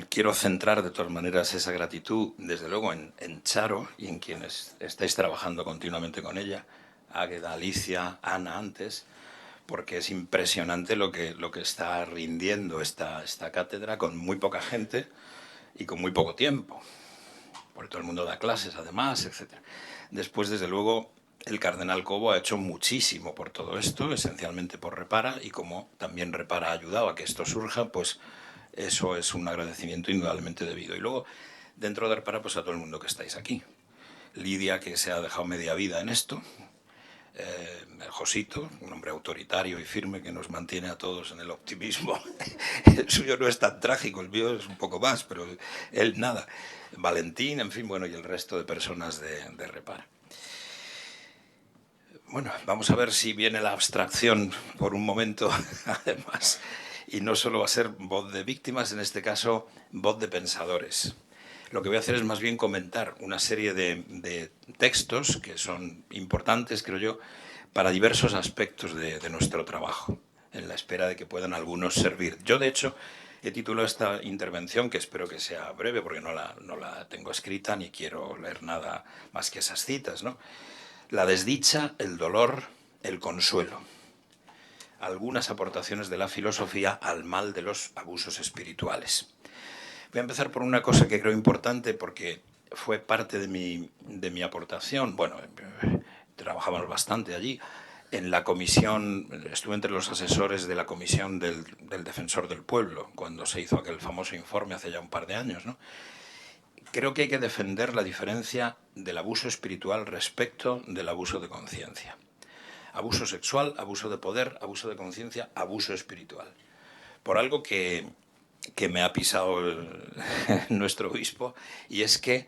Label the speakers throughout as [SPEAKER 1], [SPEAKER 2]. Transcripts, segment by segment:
[SPEAKER 1] quiero centrar de todas maneras esa gratitud, desde luego, en Charo y en quienes estáis trabajando continuamente con ella, Águeda, Alicia, Ana antes, porque es impresionante lo que está rindiendo esta cátedra con muy poca gente y con muy poco tiempo, porque todo el mundo da clases además, etc. Después, desde luego, el cardenal Cobo ha hecho muchísimo por todo esto, esencialmente por Repara, y como también Repara ha ayudado a que esto surja, pues eso es un agradecimiento indudablemente debido. Y luego, dentro de Repara, pues a todo el mundo que estáis aquí. Lidia, que se ha dejado media vida en esto, Josito, un hombre autoritario y firme que nos mantiene a todos en el optimismo. El suyo no es tan trágico, el mío es un poco más, pero él nada. Valentín, en fin, bueno, y el resto de personas de Repara. Bueno, vamos a ver si viene la abstracción por un momento, además, y no solo va a ser voz de víctimas, en este caso, voz de pensadores. Lo que voy a hacer es más bien comentar una serie de textos que son importantes, creo yo, para diversos aspectos de nuestro trabajo, en la espera de que puedan algunos servir. Yo, de hecho, he titulado esta intervención, que espero que sea breve, porque no la tengo escrita ni quiero leer nada más que esas citas, ¿no? La desdicha, el dolor, el consuelo. Algunas aportaciones de la filosofía al mal de los abusos espirituales. Voy a empezar por una cosa que creo importante porque fue parte de mi aportación. Bueno, trabajábamos bastante allí. En la comisión, estuve entre los asesores de la comisión del Defensor del Pueblo, cuando se hizo aquel famoso informe hace ya un par de años, ¿no? Creo que hay que defender la diferencia del abuso espiritual respecto del abuso de conciencia. Abuso sexual, abuso de poder, abuso de conciencia, abuso espiritual. Por algo que me ha pisado nuestro obispo, y es que,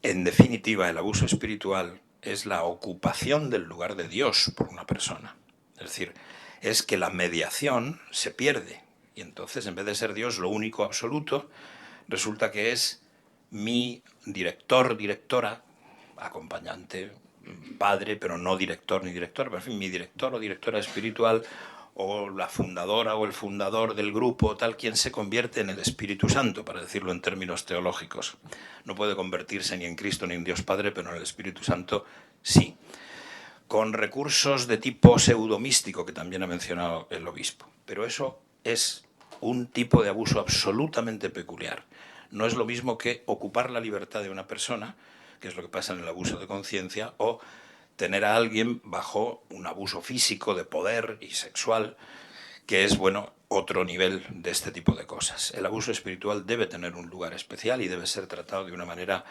[SPEAKER 1] en definitiva, el abuso espiritual es la ocupación del lugar de Dios por una persona. Es decir, es que la mediación se pierde, y entonces, en vez de ser Dios lo único absoluto, resulta que es mi director, directora, acompañante, padre, pero no director ni directora, pero en fin, mi director o directora espiritual, o la fundadora o el fundador del grupo, tal, quien se convierte en el Espíritu Santo, para decirlo en términos teológicos. No puede convertirse ni en Cristo ni en Dios Padre, pero en el Espíritu Santo sí. Con recursos de tipo pseudomístico, que también ha mencionado el obispo. Pero eso es un tipo de abuso absolutamente peculiar. No es lo mismo que ocupar la libertad de una persona, que es lo que pasa en el abuso de conciencia, o tener a alguien bajo un abuso físico, de poder y sexual, que es, bueno, otro nivel de este tipo de cosas. El abuso espiritual debe tener un lugar especial y debe ser tratado de una manera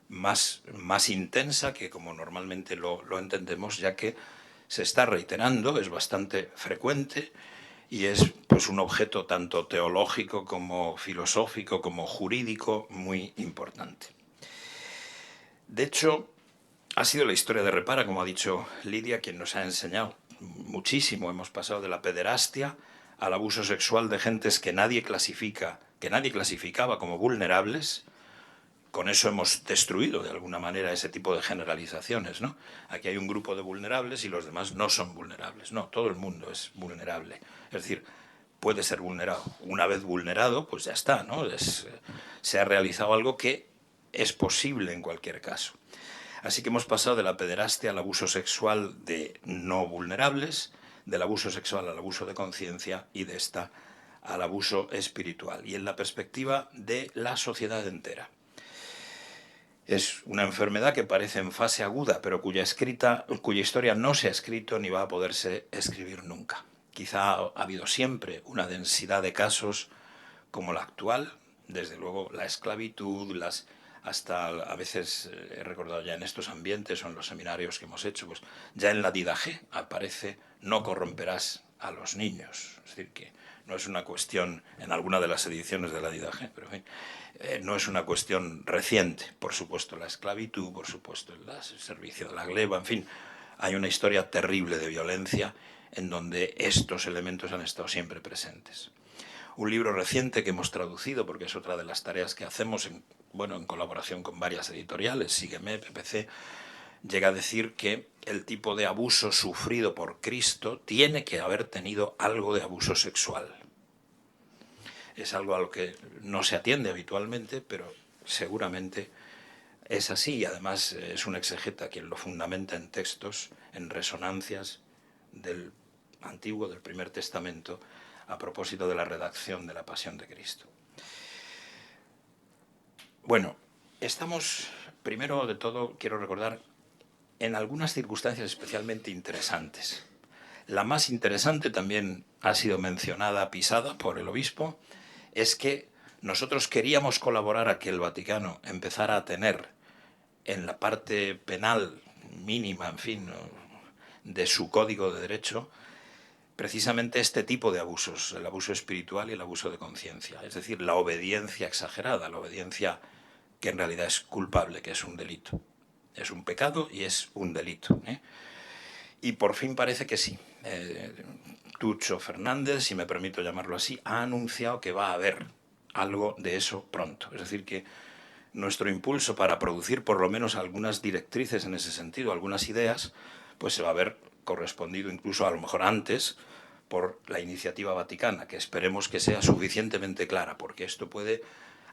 [SPEAKER 1] más intensa que como normalmente lo entendemos, ya que se está reiterando, es bastante frecuente y es, pues, un objeto tanto teológico como filosófico como jurídico muy importante. De hecho, ha sido la historia de Repara, como ha dicho Lidia, quien nos ha enseñado muchísimo. Hemos pasado de la pederastia al abuso sexual de gentes que nadie clasificaba como vulnerables. Con eso hemos destruido de alguna manera ese tipo de generalizaciones, ¿no? Aquí hay un grupo de vulnerables y los demás no son vulnerables. No, todo el mundo es vulnerable. Es decir, puede ser vulnerado. Una vez vulnerado, pues ya está, ¿no? Se ha realizado algo que es posible en cualquier caso. Así que hemos pasado de la pederastia al abuso sexual de no vulnerables, del abuso sexual al abuso de conciencia y de esta al abuso espiritual. Y en la perspectiva de la sociedad entera. Es una enfermedad que parece en fase aguda, pero cuya historia no se ha escrito ni va a poderse escribir nunca. Quizá ha habido siempre una densidad de casos como la actual, desde luego la esclavitud, hasta a veces he recordado ya en estos ambientes o en los seminarios que hemos hecho, pues ya en la Didache aparece no corromperás a los niños. Es decir, que no es una cuestión, en alguna de las ediciones de la Didache, pero en fin, no es una cuestión reciente. Por supuesto la esclavitud, por supuesto el servicio de la gleba, en fin, hay una historia terrible de violencia en donde estos elementos han estado siempre presentes. Un libro reciente que hemos traducido, porque es otra de las tareas que hacemos, en colaboración con varias editoriales, Sígueme, PPC, llega a decir que el tipo de abuso sufrido por Cristo tiene que haber tenido algo de abuso sexual. es algo a lo que no se atiende habitualmente, pero seguramente es así, y además es un exegeta quien lo fundamenta en textos, en resonancias del Antiguo, del Primer Testamento, a propósito de la redacción de la Pasión de Cristo. Bueno, estamos, primero de todo, quiero recordar, en algunas circunstancias especialmente interesantes. La más interesante, también ha sido mencionada, pisada por el obispo, es que nosotros queríamos colaborar a que el Vaticano empezara a tener en la parte penal mínima, en fin, de su código de derecho, precisamente este tipo de abusos, el abuso espiritual y el abuso de conciencia, es decir, la obediencia exagerada, la obediencia que en realidad es culpable, que es un delito. Es un pecado y es un delito. Y por fin parece que sí. Tucho Fernández, si me permito llamarlo así, ha anunciado que va a haber algo de eso pronto. Es decir, que nuestro impulso para producir por lo menos algunas directrices en ese sentido, algunas ideas, pues se va a ver correspondido incluso a lo mejor antes por la iniciativa vaticana, que esperemos que sea suficientemente clara, porque esto puede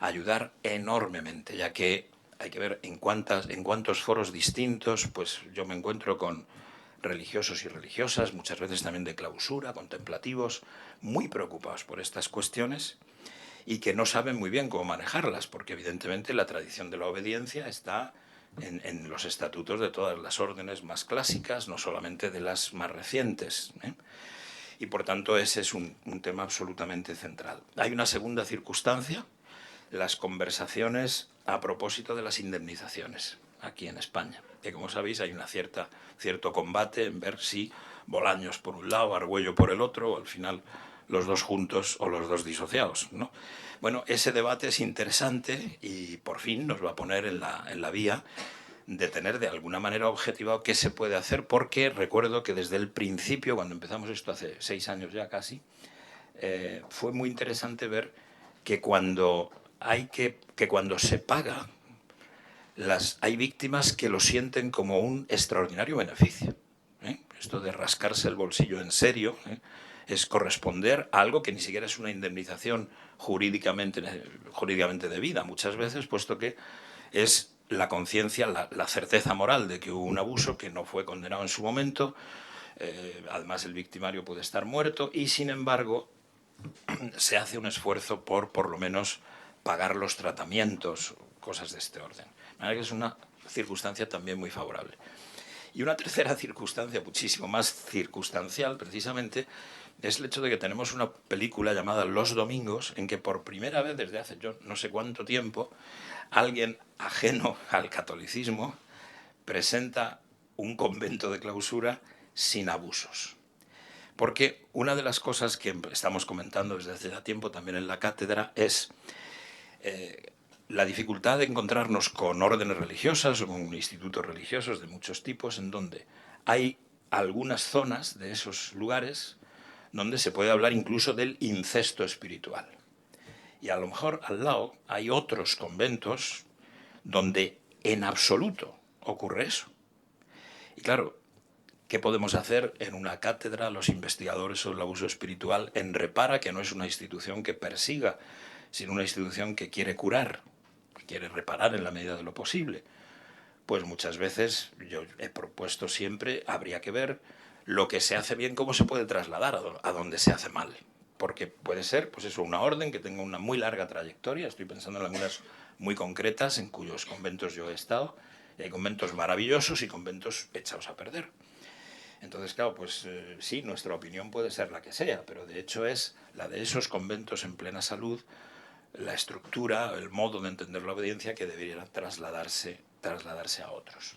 [SPEAKER 1] ayudar enormemente, ya que hay que ver en cuántos foros distintos, pues yo me encuentro con religiosos y religiosas, muchas veces también de clausura, contemplativos, muy preocupados por estas cuestiones y que no saben muy bien cómo manejarlas, porque evidentemente la tradición de la obediencia está en los estatutos de todas las órdenes más clásicas, no solamente de las más recientes. Y por tanto ese es un tema absolutamente central. Hay una segunda circunstancia, las conversaciones a propósito de las indemnizaciones aquí en España, que como sabéis hay cierto combate en ver si Bolaños por un lado, Argüello por el otro, o al final los dos juntos o los dos disociados, ¿no? Bueno, ese debate es interesante y por fin nos va a poner en la vía de tener de alguna manera objetivado qué se puede hacer, porque recuerdo que desde el principio, cuando empezamos esto hace 6 años ya casi, fue muy interesante ver que cuando cuando se paga, hay víctimas que lo sienten como un extraordinario beneficio. Esto de rascarse el bolsillo en serio es corresponder a algo que ni siquiera es una indemnización jurídicamente debida muchas veces, puesto que es la conciencia, la certeza moral de que hubo un abuso que no fue condenado en su momento, además el victimario puede estar muerto y sin embargo se hace un esfuerzo por lo menos pagar los tratamientos, cosas de este orden. De manera que es una circunstancia también muy favorable. Y una tercera circunstancia, muchísimo más circunstancial, precisamente, es el hecho de que tenemos una película llamada Los Domingos, en que por primera vez desde hace yo no sé cuánto tiempo, alguien ajeno al catolicismo presenta un convento de clausura sin abusos. Porque una de las cosas que estamos comentando desde hace ya tiempo también en la cátedra es la dificultad de encontrarnos con órdenes religiosas o con institutos religiosos de muchos tipos en donde hay algunas zonas de esos lugares donde se puede hablar incluso del incesto espiritual. Y a lo mejor al lado hay otros conventos donde en absoluto ocurre eso. Y claro, ¿qué podemos hacer en una cátedra los investigadores sobre el abuso espiritual en Repara, que no es una institución que persiga, sino una institución que quiere curar, que quiere reparar en la medida de lo posible? Pues muchas veces yo he propuesto siempre, habría que ver lo que se hace bien, cómo se puede trasladar a donde se hace mal. Porque puede ser, pues eso, una orden que tenga una muy larga trayectoria. Estoy pensando en algunas muy concretas en cuyos conventos yo he estado. Y hay conventos maravillosos y conventos echados a perder. Entonces, claro, pues sí, nuestra opinión puede ser la que sea, pero de hecho es la de esos conventos en plena salud, la estructura, el modo de entender la obediencia que debería trasladarse a otros.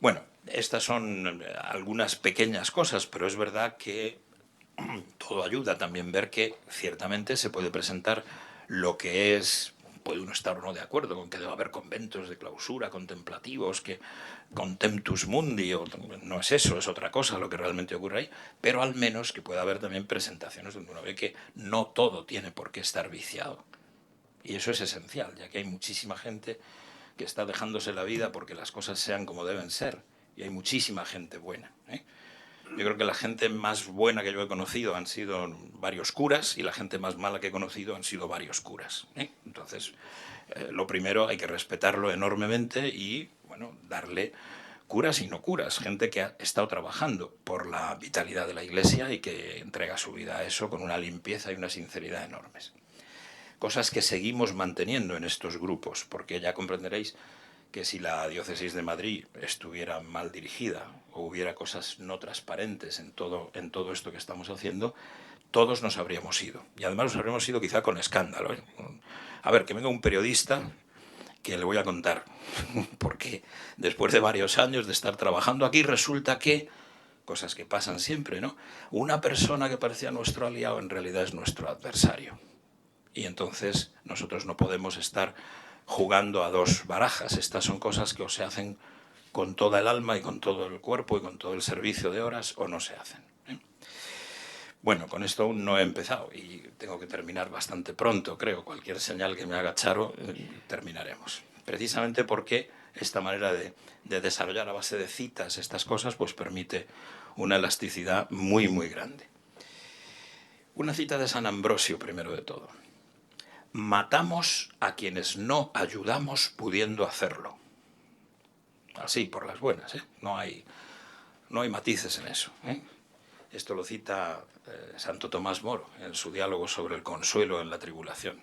[SPEAKER 1] Bueno, estas son algunas pequeñas cosas, pero es verdad que todo ayuda también ver que ciertamente se puede presentar lo que es, puede uno estar o no de acuerdo con que debe haber conventos de clausura contemplativos, que contemptus mundi, o no es eso, es otra cosa lo que realmente ocurre ahí, pero al menos que pueda haber también presentaciones donde uno ve que no todo tiene por qué estar viciado. Y eso es esencial, ya que hay muchísima gente que está dejándose la vida porque las cosas sean como deben ser, y hay muchísima gente buena, Yo creo que la gente más buena que yo he conocido han sido varios curas y la gente más mala que he conocido han sido varios curas, ¿eh? Entonces, lo primero hay que respetarlo enormemente y, bueno, darle curas y no curas, gente que ha estado trabajando por la vitalidad de la Iglesia y que entrega su vida a eso con una limpieza y una sinceridad enormes. Cosas que seguimos manteniendo en estos grupos, porque ya comprenderéis que si la diócesis de Madrid estuviera mal dirigida o hubiera cosas no transparentes en todo esto que estamos haciendo, todos nos habríamos ido. Y además nos habríamos ido quizá con escándalo, ¿eh? A ver, que venga un periodista que le voy a contar, porque después de varios años de estar trabajando aquí resulta que, cosas que pasan siempre, ¿no? Una persona que parecía nuestro aliado en realidad es nuestro adversario. Y entonces nosotros no podemos estar jugando a dos barajas. Estas son cosas que o se hacen con toda el alma y con todo el cuerpo y con todo el servicio de horas o no se hacen, ¿eh? Bueno, con esto aún no he empezado y tengo que terminar bastante pronto, creo. Cualquier señal que me haga Charo, terminaremos. Precisamente porque esta manera de desarrollar a base de citas estas cosas pues permite una elasticidad muy, muy grande. Una cita de San Ambrosio, primero de todo. Matamos a quienes no ayudamos pudiendo hacerlo. Así, por las buenas, ¿eh? No hay matices en eso, ¿eh? Esto lo cita Santo Tomás Moro en su diálogo sobre el consuelo en la tribulación.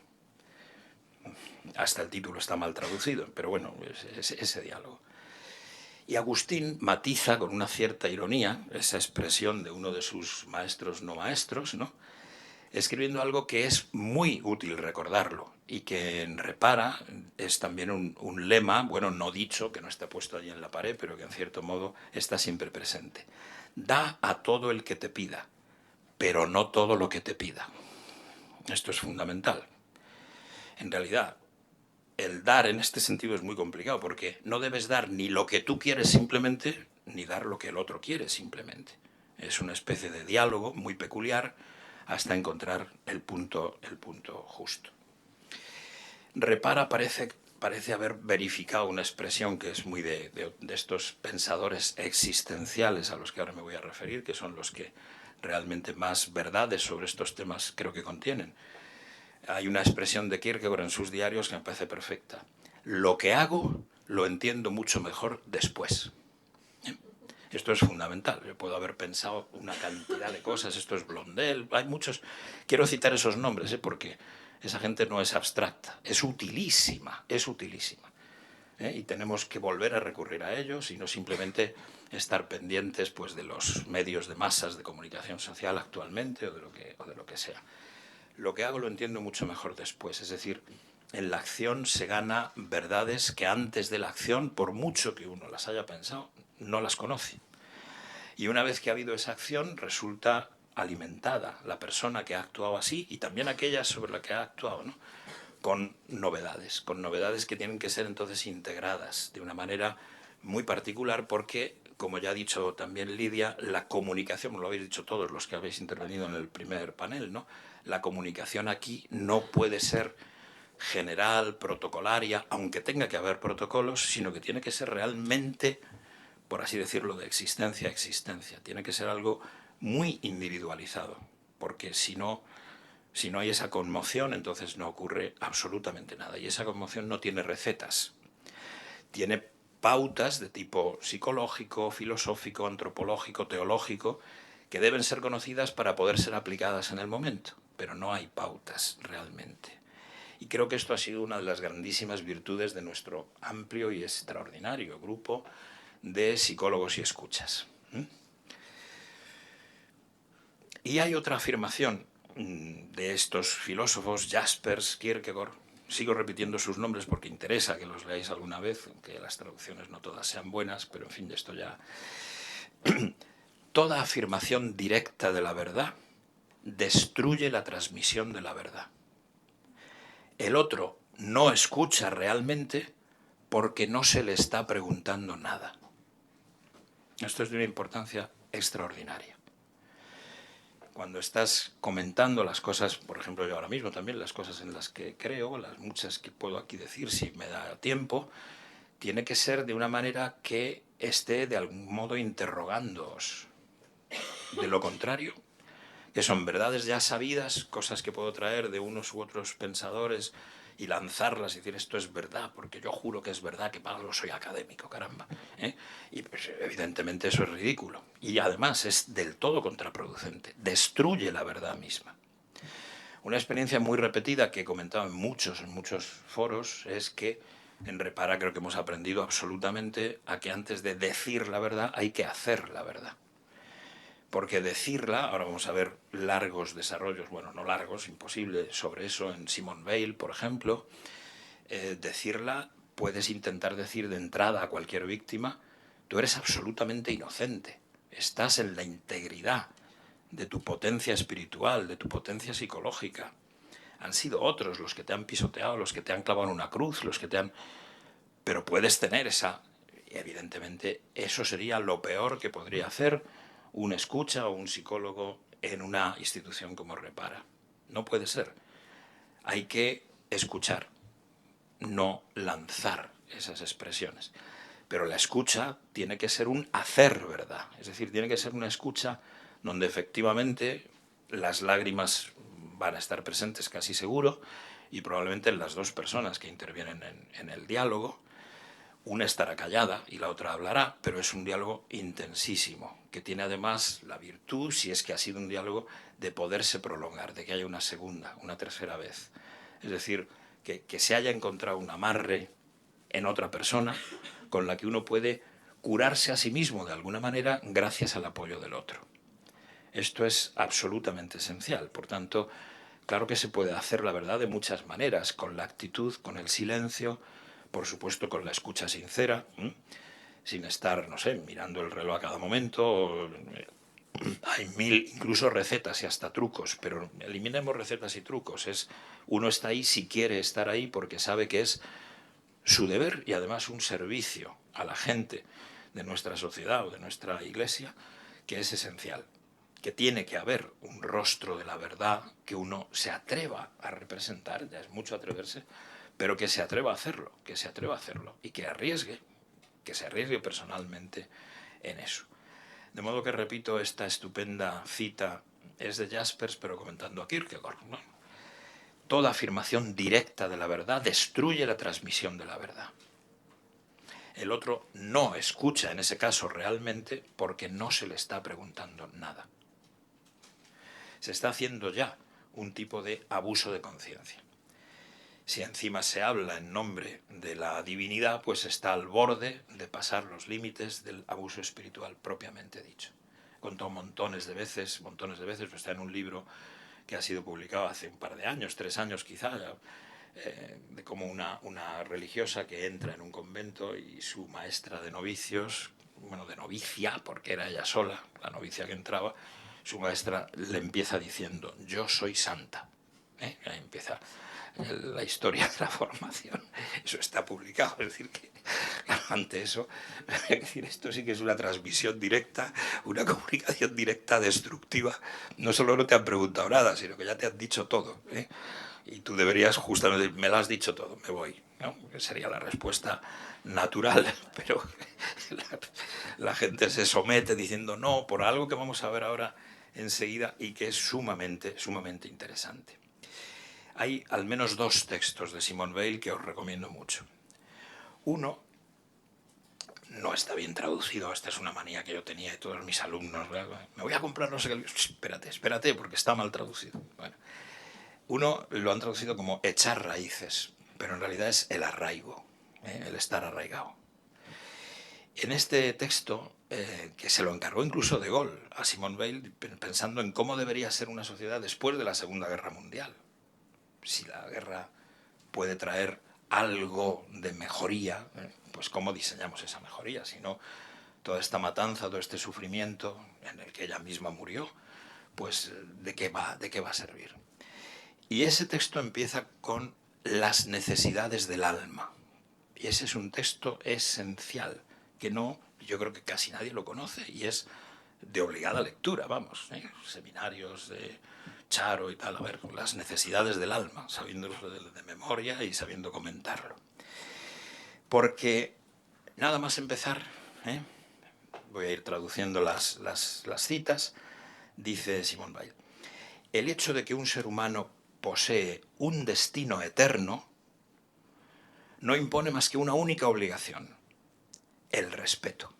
[SPEAKER 1] Hasta el título está mal traducido, pero bueno, es ese diálogo. Y Agustín matiza con una cierta ironía esa expresión de uno de sus maestros no maestros, ¿no? Escribiendo algo que es muy útil recordarlo y que en Repara es también un lema, bueno, no dicho, que no está puesto allí en la pared, pero que en cierto modo está siempre presente. Da a todo el que te pida, pero no todo lo que te pida. Esto es fundamental. En realidad, el dar en este sentido es muy complicado porque no debes dar ni lo que tú quieres simplemente, ni dar lo que el otro quiere simplemente. Es una especie de diálogo muy peculiar hasta encontrar el punto justo. Repara parece haber verificado una expresión que es muy de estos pensadores existenciales a los que ahora me voy a referir, que son los que realmente más verdades sobre estos temas creo que contienen. Hay una expresión de Kierkegaard en sus diarios que me parece perfecta. Lo que hago lo entiendo mucho mejor después. Esto es fundamental. Yo puedo haber pensado una cantidad de cosas. Esto es Blondel. Hay muchos. Quiero citar esos nombres, porque esa gente no es abstracta. Es utilísima. Es utilísima. Y tenemos que volver a recurrir a ellos y no simplemente estar pendientes pues, de los medios de masas de comunicación social actualmente o de lo que sea. Lo que hago lo entiendo mucho mejor después. Es decir, en la acción se gana verdades que antes de la acción, por mucho que uno las haya pensado, no las conoce. Y una vez que ha habido esa acción, resulta alimentada la persona que ha actuado así y también aquella sobre la que ha actuado, ¿no? Con novedades que tienen que ser entonces integradas de una manera muy particular porque, como ya ha dicho también Lidia, la comunicación, lo habéis dicho todos los que habéis intervenido en el primer panel, ¿no? La comunicación aquí no puede ser general, protocolaria, aunque tenga que haber protocolos, sino que tiene que ser realmente, por así decirlo, de existencia a existencia. Tiene que ser algo muy individualizado, porque si no hay esa conmoción, entonces no ocurre absolutamente nada. Y esa conmoción no tiene recetas. Tiene pautas de tipo psicológico, filosófico, antropológico, teológico, que deben ser conocidas para poder ser aplicadas en el momento. Pero no hay pautas realmente. Y creo que esto ha sido una de las grandísimas virtudes de nuestro amplio y extraordinario grupo de psicólogos y escuchas. Y hay otra afirmación de estos filósofos, Jaspers, Kierkegaard. Sigo repitiendo sus nombres porque interesa que los leáis alguna vez, aunque las traducciones no todas sean buenas, pero en fin, de esto ya. Toda afirmación directa de la verdad destruye la transmisión de la verdad. El otro no escucha realmente porque no se le está preguntando nada. Esto es de una importancia extraordinaria. Cuando estás comentando las cosas, por ejemplo yo ahora mismo también, las cosas en las que creo, las muchas que puedo aquí decir si me da tiempo, tiene que ser de una manera que esté de algún modo interrogándoos. de lo contrario, que son verdades ya sabidas, cosas que puedo traer de unos u otros pensadores y lanzarlas y decir esto es verdad, porque yo juro que es verdad, que para algo soy académico, caramba. Y pues, evidentemente eso es ridículo. Y además es del todo contraproducente, destruye la verdad misma. Una experiencia muy repetida que he comentado en muchos foros es que en Repara creo que hemos aprendido absolutamente a que antes de decir la verdad hay que hacer la verdad. Porque decirla, ahora vamos a ver largos desarrollos, bueno, no largos, imposible, sobre eso en Simone Weil, por ejemplo, decirla, puedes intentar decir de entrada a cualquier víctima, tú eres absolutamente inocente, estás en la integridad de tu potencia espiritual, de tu potencia psicológica. Han sido otros los que te han pisoteado, los que te han clavado en una cruz, los que te han... Pero puedes tener esa... Evidentemente, eso sería lo peor que podría hacer un escucha o un psicólogo en una institución como Repara. No puede ser. Hay que escuchar, no lanzar esas expresiones. Pero la escucha tiene que ser un hacer verdad. Es decir, tiene que ser una escucha donde efectivamente las lágrimas van a estar presentes casi seguro y probablemente las dos personas que intervienen en el diálogo, una estará callada y la otra hablará, pero es un diálogo intensísimo, que tiene además la virtud, si es que ha sido un diálogo, de poderse prolongar, de que haya una segunda, una tercera vez. Es decir, que se haya encontrado un amarre en otra persona con la que uno puede curarse a sí mismo de alguna manera gracias al apoyo del otro. Esto es absolutamente esencial. Por tanto, claro que se puede hacer la verdad de muchas maneras, con la actitud, con el silencio, por supuesto con la escucha sincera, sin estar, no sé, mirando el reloj a cada momento. Hay mil, incluso recetas y hasta trucos, pero eliminemos recetas y trucos. Uno está ahí si quiere estar ahí porque sabe que es su deber y además un servicio a la gente de nuestra sociedad o de nuestra iglesia que es esencial, que tiene que haber un rostro de la verdad que uno se atreva a representar, ya es mucho atreverse, pero que se atreva a hacerlo, y que se arriesgue personalmente en eso. De modo que repito, esta estupenda cita es de Jaspers, pero comentando a Kierkegaard, ¿no? Toda afirmación directa de la verdad destruye la transmisión de la verdad. El otro no escucha en ese caso realmente porque no se le está preguntando nada. Se está haciendo ya un tipo de abuso de conciencia. Si encima se habla en nombre de la divinidad, pues está al borde de pasar los límites del abuso espiritual propiamente dicho. He contado montones de veces, pues está en un libro que ha sido publicado hace un par de años, 3 años quizá, de cómo una religiosa que entra en un convento y su maestra de novicios, bueno, de novicia, porque era ella sola, la novicia que entraba, su maestra le empieza diciendo, yo soy santa. Ahí empieza la historia de la formación. Eso está publicado, es decir, que ante eso, es decir, esto sí que es una transmisión directa, una comunicación directa destructiva. No solo no te han preguntado nada, sino que ya te han dicho todo, ¿eh? Y tú deberías justamente decir, me lo has dicho todo, me voy, ¿no? Que sería la respuesta natural, pero la gente se somete diciendo no, por algo que vamos a ver ahora enseguida y que es sumamente interesante. Hay al menos 2 textos de Simone Weil que os recomiendo mucho. Uno no está bien traducido, esta es una manía que yo tenía de todos mis alumnos, ¿verdad? Me voy a comprar no sé qué, espérate, porque está mal traducido. Bueno, uno lo han traducido como echar raíces, pero en realidad es el arraigo, el estar arraigado. En este texto, que se lo encargó incluso de Gaulle a Simone Weil, pensando en cómo debería ser una sociedad después de la Segunda Guerra Mundial, si la guerra puede traer algo de mejoría, pues cómo diseñamos esa mejoría, si no toda esta matanza, todo este sufrimiento en el que ella misma murió, pues ¿de qué va a servir? Y ese texto empieza con las necesidades del alma. Y ese es un texto esencial, que no, yo creo que casi nadie lo conoce, y es de obligada lectura, vamos, seminarios de Charo y tal, a ver, las necesidades del alma, sabiéndolo de memoria y sabiendo comentarlo. Porque nada más empezar, voy a ir traduciendo las citas, Dice Simone Weil, el hecho de que un ser humano posee un destino eterno no impone más que una única obligación: el respeto.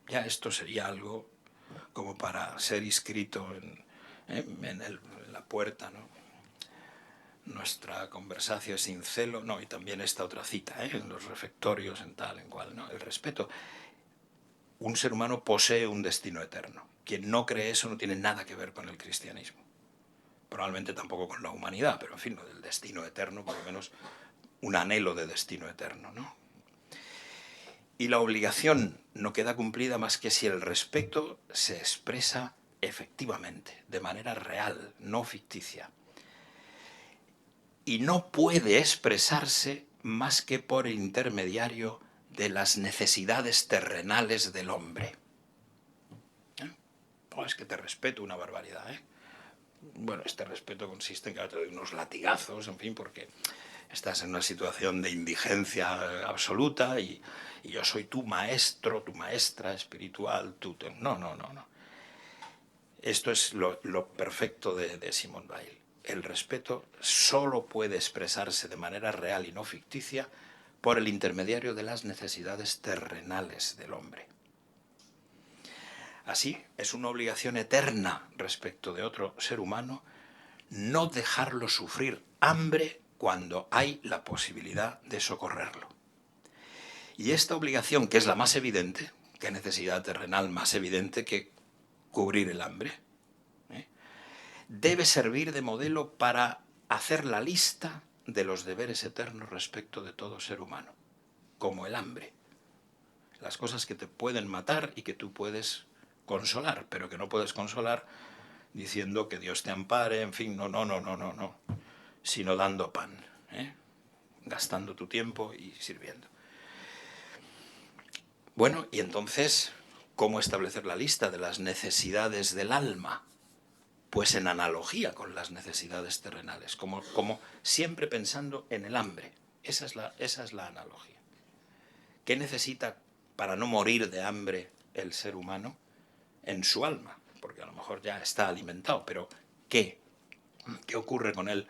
[SPEAKER 1] Ya esto sería algo como para ser inscrito en la puerta, ¿no? Nuestra conversación sin celo, no, y también esta otra cita, en los refectorios, en tal, en cual, ¿no? El respeto. Un ser humano posee un destino eterno. Quien no cree eso no tiene nada que ver con el cristianismo. Probablemente tampoco con la humanidad, pero en fin, lo del destino eterno, por lo menos un anhelo de destino eterno, ¿no? Y la obligación no queda cumplida más que si el respeto se expresa efectivamente, de manera real, no ficticia. Y no puede expresarse más que por el intermediario de las necesidades terrenales del hombre. Oh, es que te respeto una barbaridad, ¿eh? Bueno, este respeto consiste en que te doy unos latigazos, en fin, porque estás en una situación de indigencia absoluta y yo soy tu maestro, tu maestra espiritual, No, no, no, no. Esto es lo perfecto de Simone Weil. El respeto solo puede expresarse de manera real y no ficticia por el intermediario de las necesidades terrenales del hombre. Así, es una obligación eterna respecto de otro ser humano no dejarlo sufrir hambre cuando hay la posibilidad de socorrerlo. Y esta obligación, que es la más evidente, qué necesidad terrenal más evidente que cubrir el hambre, debe servir de modelo para hacer la lista de los deberes eternos respecto de todo ser humano, como el hambre. Las cosas que te pueden matar y que tú puedes consolar, pero que no puedes consolar diciendo que Dios te ampare, en fin, no, sino dando pan, gastando tu tiempo y sirviendo. Bueno, y entonces, ¿cómo establecer la lista de las necesidades del alma? Pues en analogía con las necesidades terrenales, como siempre pensando en el hambre. Esa es la analogía. ¿Qué necesita para no morir de hambre el ser humano en su alma? Porque a lo mejor ya está alimentado, pero ¿qué? ¿Qué ocurre con él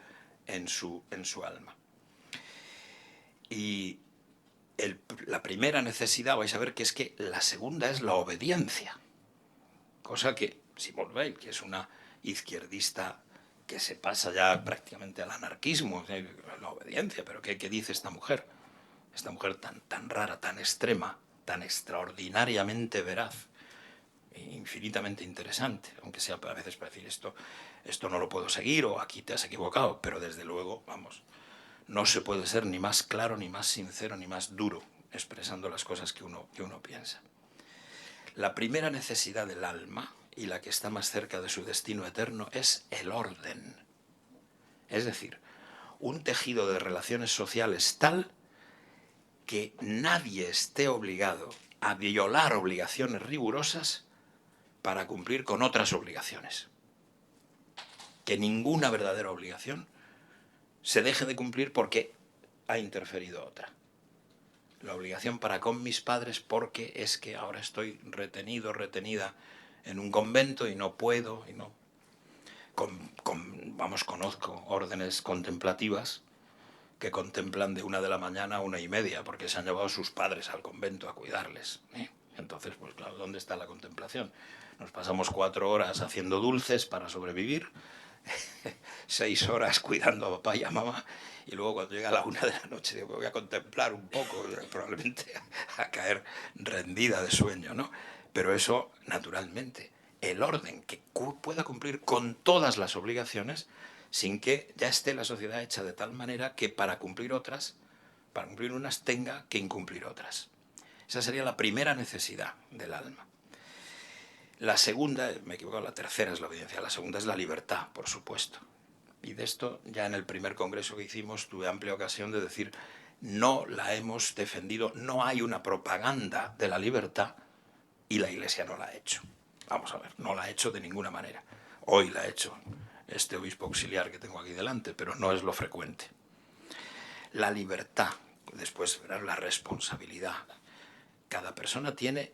[SPEAKER 1] en su alma? Y la primera necesidad, vais a ver que es que la segunda es la obediencia. Cosa que Simone Weil, que es una izquierdista que se pasa ya prácticamente al anarquismo, la obediencia, pero ¿qué dice esta mujer? Esta mujer tan rara, tan extrema, tan extraordinariamente veraz, infinitamente interesante, aunque sea a veces para decir esto no lo puedo seguir o aquí te has equivocado, pero desde luego, vamos, no se puede ser ni más claro, ni más sincero, ni más duro expresando las cosas que uno piensa. La primera necesidad del alma, y la que está más cerca de su destino eterno, es el orden. Es decir, un tejido de relaciones sociales tal que nadie esté obligado a violar obligaciones rigurosas para cumplir con otras obligaciones. Que ninguna verdadera obligación se deje de cumplir porque ha interferido otra. La obligación para con mis padres porque es que ahora estoy retenido, retenida en un convento y no puedo, y no. Conozco órdenes contemplativas que contemplan de 1 de la mañana a 1:30 porque se han llevado a sus padres al convento a cuidarles. Entonces, pues claro, ¿dónde está la contemplación? Nos pasamos 4 horas haciendo dulces para sobrevivir, 6 horas cuidando a papá y a mamá, y luego cuando llega la 1 de la noche digo, voy a contemplar un poco, probablemente a caer rendida de sueño, ¿no? Pero eso, naturalmente, el orden que pueda cumplir con todas las obligaciones sin que ya esté la sociedad hecha de tal manera que para cumplir unas tenga que incumplir otras. Esa sería la primera necesidad del alma. La segunda, me he equivocado, la tercera es la obediencia, la segunda es la libertad, por supuesto. Y de esto ya en el primer congreso que hicimos tuve amplia ocasión de decir, no la hemos defendido, no hay una propaganda de la libertad y la Iglesia no la ha hecho. Vamos a ver, no la ha hecho de ninguna manera. Hoy la ha hecho este obispo auxiliar que tengo aquí delante, pero no es lo frecuente. La libertad, después verás la responsabilidad. Cada persona tiene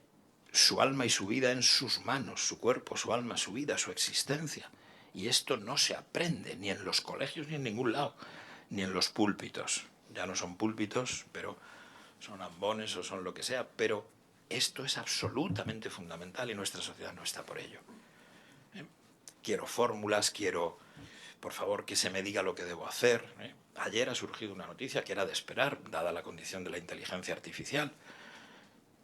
[SPEAKER 1] su alma y su vida en sus manos, su cuerpo, su alma, su vida, su existencia. Y esto no se aprende ni en los colegios ni en ningún lado, ni en los púlpitos. Ya no son púlpitos, pero son ambones o son lo que sea, pero esto es absolutamente fundamental y nuestra sociedad no está por ello. Quiero fórmulas, quiero, por favor, que se me diga lo que debo hacer. Ayer ha surgido una noticia que era de esperar, dada la condición de la inteligencia artificial.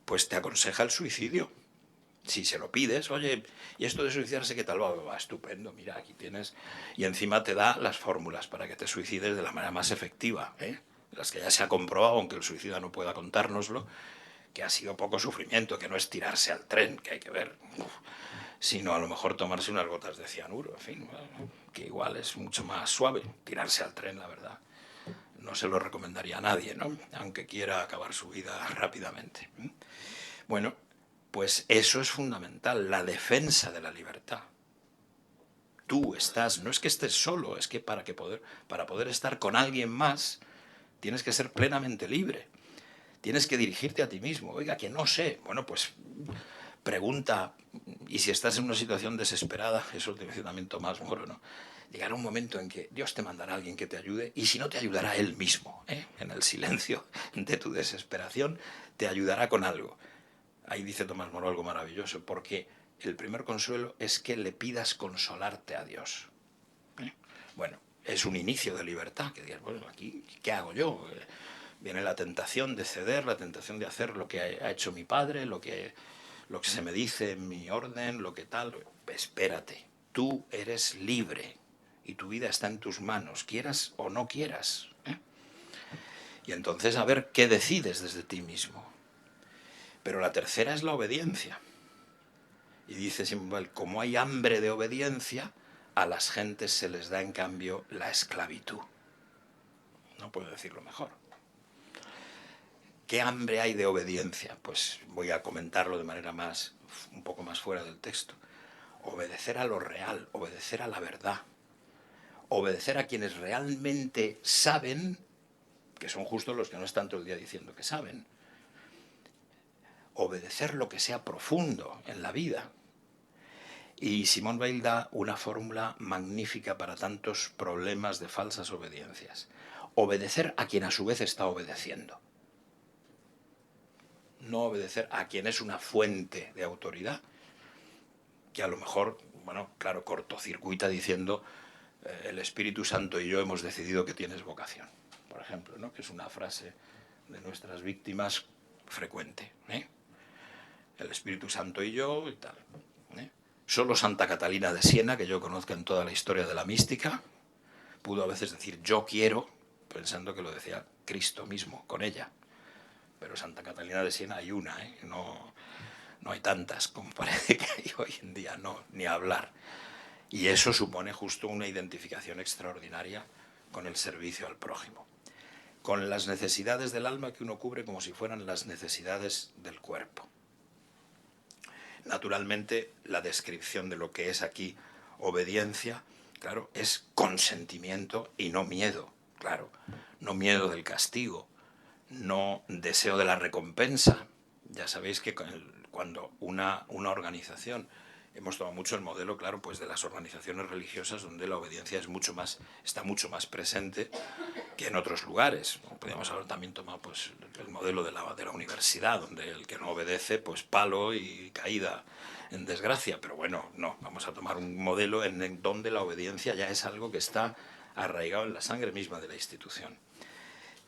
[SPEAKER 1] Pues te aconseja el suicidio. Si se lo pides, oye, ¿y esto de suicidarse qué tal va? Va, estupendo, mira, aquí tienes. Y encima te da las fórmulas para que te suicides de la manera más efectiva, las que ya se ha comprobado, aunque el suicida no pueda contárnoslo, que ha sido poco sufrimiento, que no es tirarse al tren, que hay que ver, sino a lo mejor tomarse unas gotas de cianuro, en fin, que igual es mucho más suave tirarse al tren, la verdad. No se lo recomendaría a nadie, ¿no? Aunque quiera acabar su vida rápidamente. Bueno, pues eso es fundamental, la defensa de la libertad. Tú estás, no es que estés solo, es que para poder estar con alguien más, tienes que ser plenamente libre. Tienes que dirigirte a ti mismo. Oiga, que no sé. Bueno, pues pregunta. Y si estás en una situación desesperada, eso lo dice también Tomás Moro, ¿no? Llegará un momento en que Dios te mandará a alguien que te ayude, y si no te ayudará Él mismo, en el silencio de tu desesperación, te ayudará con algo. Ahí dice Tomás Moro algo maravilloso, porque el primer consuelo es que le pidas consolarte a Dios. Bueno, es un inicio de libertad, que digas, bueno, aquí, ¿qué hago yo? Viene la tentación de ceder, la tentación de hacer lo que ha hecho mi padre, lo que se me dice en mi orden, lo que tal. Espérate, tú eres libre y tu vida está en tus manos, quieras o no quieras. Y entonces a ver qué decides desde ti mismo. Pero la tercera es la obediencia. Y dice Simón, como hay hambre de obediencia, a las gentes se les da en cambio la esclavitud. No puedo decirlo mejor. ¿Qué hambre hay de obediencia? Pues voy a comentarlo de manera un poco más fuera del texto. Obedecer a lo real, obedecer a la verdad, obedecer a quienes realmente saben, que son justos los que no están todo el día diciendo que saben, obedecer lo que sea profundo en la vida. Y Simone Weil da una fórmula magnífica para tantos problemas de falsas obediencias. Obedecer a quien a su vez está obedeciendo. No obedecer a quien es una fuente de autoridad, que a lo mejor, bueno, claro, cortocircuita diciendo el Espíritu Santo y yo hemos decidido que tienes vocación, por ejemplo, ¿no? Que es una frase de nuestras víctimas frecuente. El Espíritu Santo y yo y tal. Solo Santa Catalina de Siena, que yo conozco en toda la historia de la mística, pudo a veces decir yo quiero, pensando que lo decía Cristo mismo con ella. Pero Santa Catalina de Siena hay una, no hay tantas como parece que hay hoy en día, no, ni hablar. Y eso supone justo una identificación extraordinaria con el servicio al prójimo, con las necesidades del alma que uno cubre como si fueran las necesidades del cuerpo. Naturalmente, la descripción de lo que es aquí obediencia, claro, es consentimiento y no miedo, claro, no miedo del castigo, no deseo de la recompensa. Ya sabéis que cuando una organización, hemos tomado mucho el modelo, claro, pues de las organizaciones religiosas donde la obediencia está mucho más presente que en otros lugares. Podríamos haber también tomado pues el modelo de la universidad, donde el que no obedece, pues palo y caída en desgracia. Pero bueno, no, vamos a tomar un modelo en donde la obediencia ya es algo que está arraigado en la sangre misma de la institución.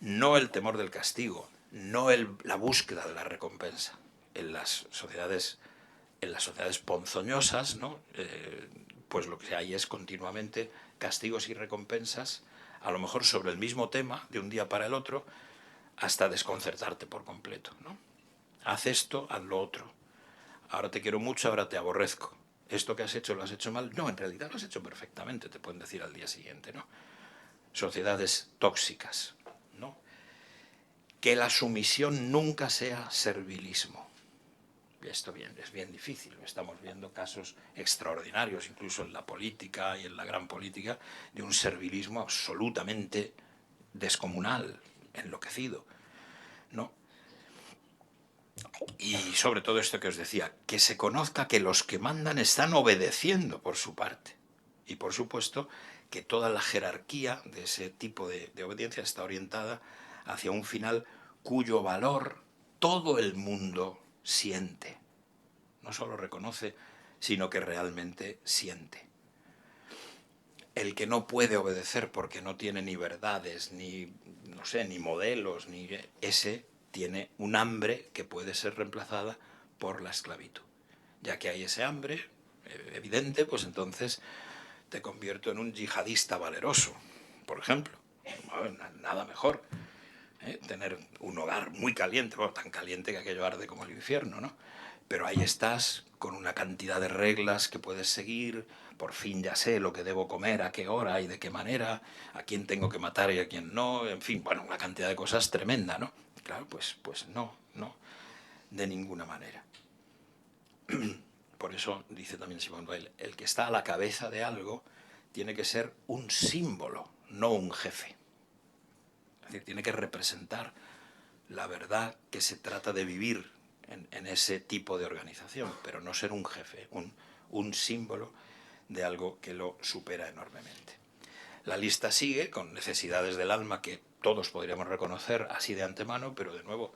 [SPEAKER 1] No el temor del castigo, no la búsqueda de la recompensa. En las sociedades ponzoñosas, ¿no? Pues lo que hay es continuamente castigos y recompensas, a lo mejor sobre el mismo tema, de un día para el otro, hasta desconcertarte por completo, ¿no? Haz esto, haz lo otro. Ahora te quiero mucho, ahora te aborrezco. Esto que has hecho, ¿lo has hecho mal? No, en realidad lo has hecho perfectamente, te pueden decir al día siguiente, ¿no? Sociedades tóxicas, ¿no? Que la sumisión nunca sea servilismo. Esto es bien difícil. Estamos viendo casos extraordinarios, incluso en la política y en la gran política, de un servilismo absolutamente descomunal, enloquecido, ¿no? Y sobre todo esto que os decía, que se conozca que los que mandan están obedeciendo por su parte. Y por supuesto que toda la jerarquía de ese tipo de obediencia está orientada hacia un final cuyo valor todo el mundo siente. No solo reconoce, sino que realmente siente. El que no puede obedecer porque no tiene ni verdades, ni, no sé, ni modelos, ni ese tiene un hambre que puede ser reemplazada por la esclavitud. Ya que hay ese hambre evidente, pues entonces te convierto en un yihadista valeroso, por ejemplo. Bueno, nada mejor. Tener un hogar muy caliente, bueno, tan caliente que aquello arde como el infierno, ¿no? Pero ahí estás con una cantidad de reglas que puedes seguir, por fin ya sé lo que debo comer, a qué hora y de qué manera, a quién tengo que matar y a quién no, en fin, bueno, una cantidad de cosas tremenda, ¿no? Claro, pues no, de ninguna manera. Por eso dice también Simone Weil, el que está a la cabeza de algo tiene que ser un símbolo, no un jefe. Es decir, tiene que representar la verdad que se trata de vivir en ese tipo de organización, pero no ser un jefe, un símbolo de algo que lo supera enormemente. La lista sigue con necesidades del alma que todos podríamos reconocer así de antemano, pero de nuevo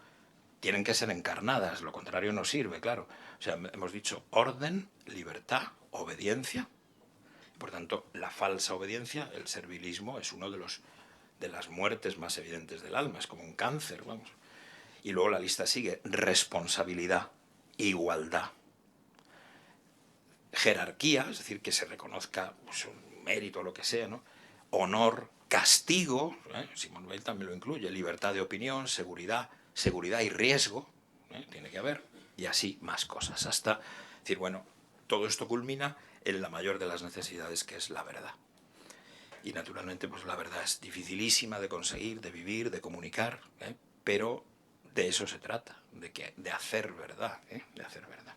[SPEAKER 1] tienen que ser encarnadas, lo contrario no sirve, claro. O sea, hemos dicho orden, libertad, obediencia. Por tanto, la falsa obediencia, el servilismo, es uno de las muertes más evidentes del alma, es como un cáncer, vamos. Y luego la lista sigue, responsabilidad, igualdad, jerarquía, es decir, que se reconozca pues, un mérito o lo que sea, ¿no? Honor, castigo, Simone Weil también lo incluye, libertad de opinión, seguridad y riesgo, tiene que haber, y así más cosas, hasta decir, bueno, todo esto culmina en la mayor de las necesidades, que es la verdad. Y naturalmente, pues la verdad es dificilísima de conseguir, de vivir, de comunicar, pero de eso se trata, de hacer verdad, de hacer verdad.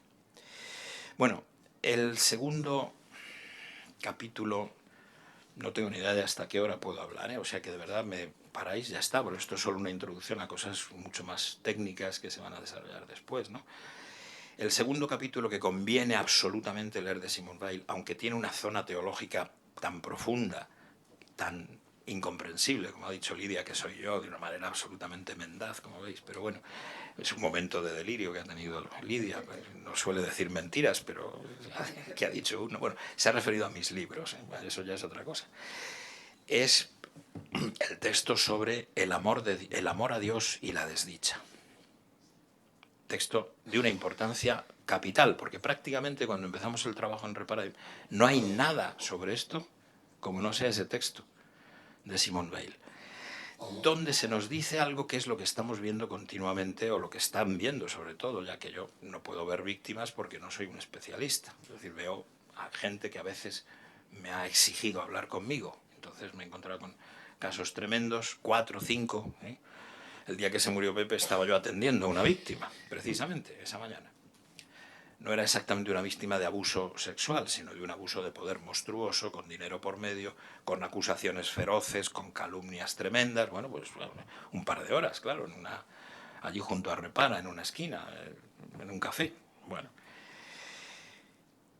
[SPEAKER 1] Bueno, el segundo capítulo, no tengo ni idea de hasta qué hora puedo hablar, o sea que de verdad me paráis, ya está, pero esto es solo una introducción a cosas mucho más técnicas que se van a desarrollar después, ¿no? El segundo capítulo que conviene absolutamente leer de Simone Weil, aunque tiene una zona teológica tan profunda, tan incomprensible, como ha dicho Lidia, que soy yo, de una manera absolutamente mendaz, como veis, pero bueno, es un momento de delirio que ha tenido Lidia, no suele decir mentiras, pero ¿qué ha dicho uno? Bueno, se ha referido a mis libros, eso ya es otra cosa. Es el texto sobre el amor a Dios y la desdicha. Texto de una importancia capital, porque prácticamente cuando empezamos el trabajo en Reparaim no hay nada sobre esto como no sea ese texto de Simone Weil, donde se nos dice algo que es lo que estamos viendo continuamente, o lo que están viendo sobre todo, ya que yo no puedo ver víctimas porque no soy un especialista. Es decir, veo a gente que a veces me ha exigido hablar conmigo, entonces me he encontrado con casos tremendos, 4, 5. El día que se murió Pepe estaba yo atendiendo a una víctima, precisamente, esa mañana. No era exactamente una víctima de abuso sexual, sino de un abuso de poder monstruoso, con dinero por medio, con acusaciones feroces, con calumnias tremendas. Bueno, pues un par de horas, claro, allí junto a Repara, en una esquina, en un café. Bueno.